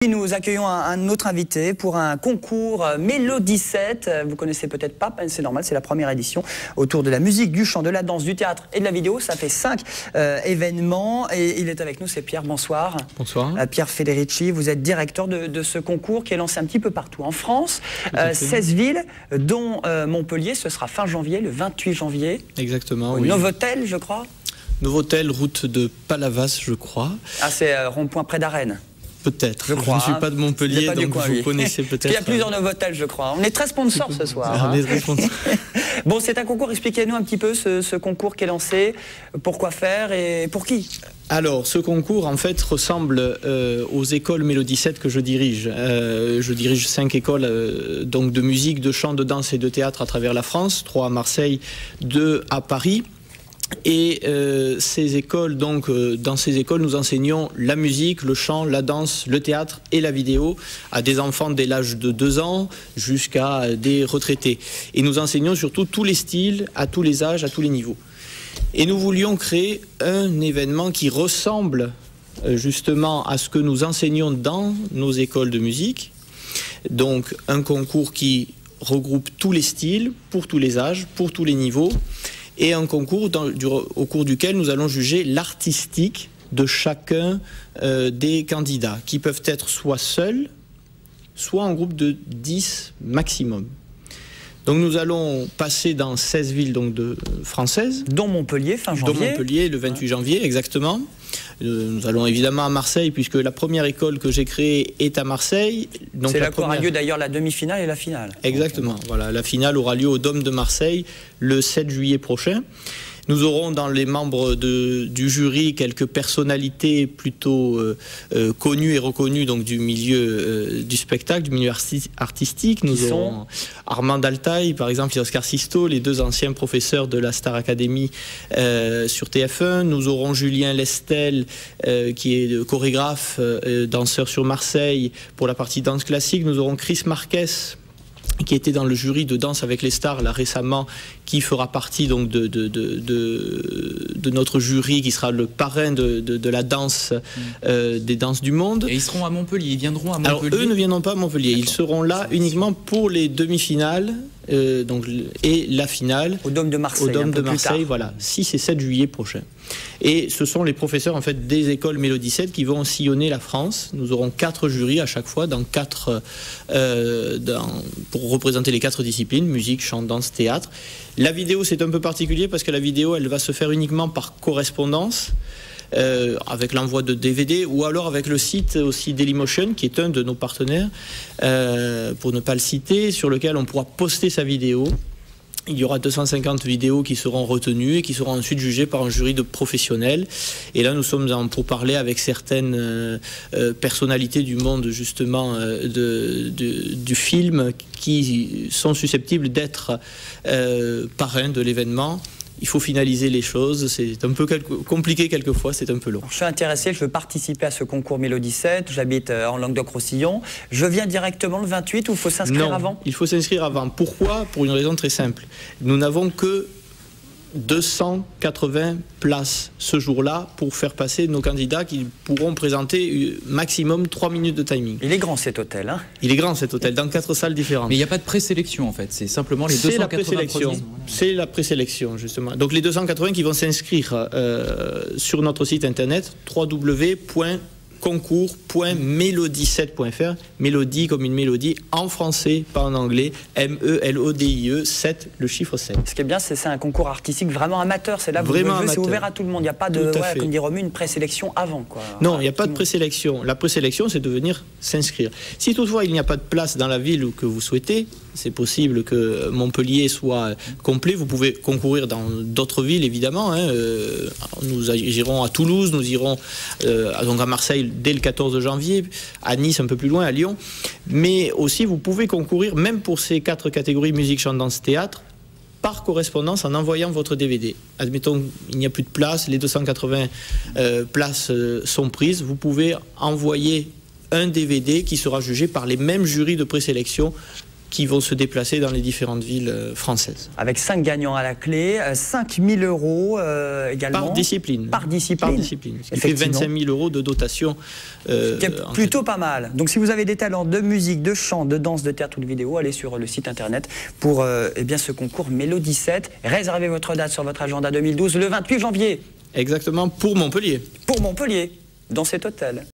Nous accueillons un autre invité pour un concours Mélodie 7. Vous connaissez peut-être pas, c'est normal, c'est la première édition autour de la musique, du chant, de la danse, du théâtre et de la vidéo. Ça fait 5 événements et il est avec nous, c'est Pierre, bonsoir. Bonsoir. Pierre Federici, vous êtes directeur de ce concours qui est lancé un petit peu partout en France. 16 villes, dont Montpellier, ce sera fin janvier, le 28 janvier. Exactement, au oui. Novotel, je crois. Novotel, route de Palavas, je crois. Ah, c'est rond-point près d'Arène. Peut-être. Je crois, ne suis pas de Montpellier, donc coin, vous connaissez peut-être. Il y a plusieurs Novotel, je crois. On est très sponsors ce soir. On est très sponsors. Bon, c'est un concours. Expliquez-nous un petit peu ce concours qui est lancé. Pourquoi faire et pour qui? Alors, ce concours, en fait, ressemble aux écoles Mélodie 7 que je dirige. Je dirige 5 écoles donc de musique, de chant, de danse et de théâtre à travers la France. 3 à Marseille, 2 à Paris. Et ces écoles, donc, dans ces écoles, nous enseignons la musique, le chant, la danse, le théâtre et la vidéo à des enfants dès l'âge de 2 ans jusqu'à des retraités. Et nous enseignons surtout tous les styles, à tous les âges, à tous les niveaux. Et nous voulions créer un événement qui ressemble justement à ce que nous enseignons dans nos écoles de musique. Donc un concours qui regroupe tous les styles, pour tous les âges, pour tous les niveaux. Et un concours au cours duquel nous allons juger l'artistique de chacun des candidats, qui peuvent être soit seuls, soit en groupe de 10 maximum. Donc nous allons passer dans 16 villes donc, françaises. Dont Montpellier, fin janvier. Dont Montpellier, le 28 janvier, exactement. Nous allons évidemment à Marseille, puisque la première école que j'ai créée est à Marseille. C'est là qu'aura lieu d'ailleurs la demi-finale et la finale. Exactement. Voilà, la finale aura lieu au Dôme de Marseille le 7 juillet prochain. Nous aurons dans les membres du jury quelques personnalités plutôt connues et reconnues donc, du milieu du spectacle, du milieu artistique. Nous auront Armand Altaï, par exemple, et Oscar Sisto, les 2 anciens professeurs de la Star Academy sur TF1. Nous aurons Julien Lestel, qui est chorégraphe, danseur sur Marseille pour la partie danse classique. Nous aurons Chris Marquez, qui était dans le jury de Danse avec les stars là récemment, qui fera partie donc de notre jury, qui sera le parrain de la danse des danses du monde. Et ils seront à Montpellier, ils viendront à Montpellier. Alors eux ne viendront pas à Montpellier, ils seront là uniquement pour les demi-finales et la finale au Dôme de Marseille. Au Dôme de Marseille, voilà, 6 et 7 juillet prochain. Et ce sont les professeurs en fait des écoles Mélodie 7 qui vont sillonner la France. Nous aurons 4 jurys à chaque fois dans 4 pour représenter les 4 disciplines, musique, chant, danse, théâtre. La vidéo, c'est un peu particulier parce que la vidéo, elle va se faire uniquement par correspondance. Avec l'envoi de DVD ou alors avec le site aussi Dailymotion, qui est un de nos partenaires, pour ne pas le citer, sur lequel on pourra poster sa vidéo. Il y aura 250 vidéos qui seront retenues et qui seront ensuite jugées par un jury de professionnels. Et là, nous sommes en pourparlers avec certaines personnalités du monde, justement, du film, qui sont susceptibles d'être parrains de l'événement. Il faut finaliser les choses, c'est un peu compliqué quelquefois, c'est un peu long. Je suis intéressé, je veux participer à ce concours Mélodie 7, j'habite en Languedoc-Roussillon. Je viens directement le 28 ou il faut s'inscrire avant? Non, il faut s'inscrire avant. Pourquoi? Pour une raison très simple. Nous n'avons que 280 places ce jour-là pour faire passer nos candidats qui pourront présenter maximum 3 minutes de timing. Il est grand cet hôtel, hein? Il est grand cet hôtel, dans 4 salles différentes. Mais il n'y a pas de présélection en fait, c'est simplement les 280 produits. C'est la présélection justement. Donc les 280 qui vont s'inscrire sur notre site internet www.concours.melodie7.fr. Mélodie comme une mélodie en français, pas en anglais. M-E-L-O-D-I-E 7, le chiffre 7. Ce qui est bien, c'est un concours artistique vraiment amateur. C'est là où c'est ouvert à tout le monde. Il n'y a pas de, comme dit Romu, une présélection avant, quoi. Non, il n'y a pas de présélection. La présélection, c'est de venir s'inscrire. Si toutefois il n'y a pas de place dans la ville que vous souhaitez, c'est possible que Montpellier soit complet. Vous pouvez concourir dans d'autres villes, évidemment. Nous irons à Toulouse, nous irons donc à Marseille dès le 14 janvier, à Nice un peu plus loin, à Lyon. Mais aussi, vous pouvez concourir, même pour ces 4 catégories, musique, chant, danse, théâtre, par correspondance en envoyant votre DVD. Admettons, il n'y a plus de place, les 280 places sont prises. Vous pouvez envoyer un DVD qui sera jugé par les mêmes jurys de présélection qui vont se déplacer dans les différentes villes françaises. Avec 5 gagnants à la clé, 5 000 € également. Par discipline. Par discipline. Par discipline. Ce qui fait 25 000 € de dotation. Plutôt pas mal. Donc si vous avez des talents de musique, de chant, de danse, de théâtre ou de vidéo, allez sur le site internet pour ce concours Mélodie 7. Réservez votre date sur votre agenda 2012 le 28 janvier. Exactement, pour Montpellier. Pour Montpellier, dans cet hôtel.